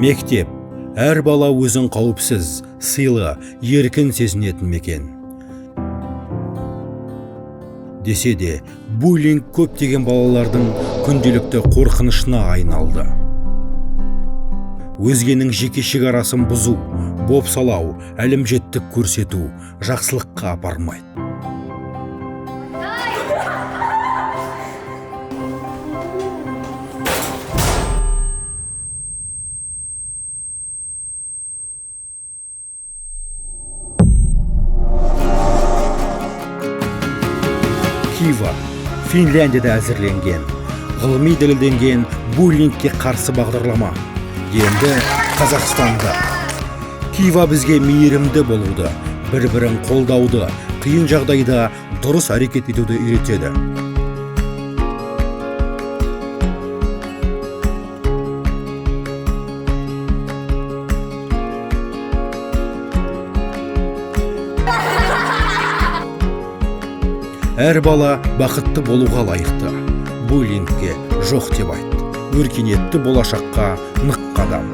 Мектеп, әр бала өзін қауіпсіз, сыйлы, еркін сезінетін мекен. Десе де, буллинг көптеген балалардың күнделікті қорқынышына айналды. Өзгенің жеке шекарасын бұзу, бопсалау, әлімжеттік көрсету жақсылыққа апармайды. Кива, Финляндияда әзірленген, ғылыми дәлелденген буллингке қарсы бағдарлама. Енді Қазақстанда. Кива бізге мейірімді болуды, бір-бірін қолдауды, қиын жағдайда дұрыс әрекет етуді үйретеді. Әр бала бақытты болуға лайықты. Буллингке жоқ деп айт. Өркениетті болашаққа нық қадам.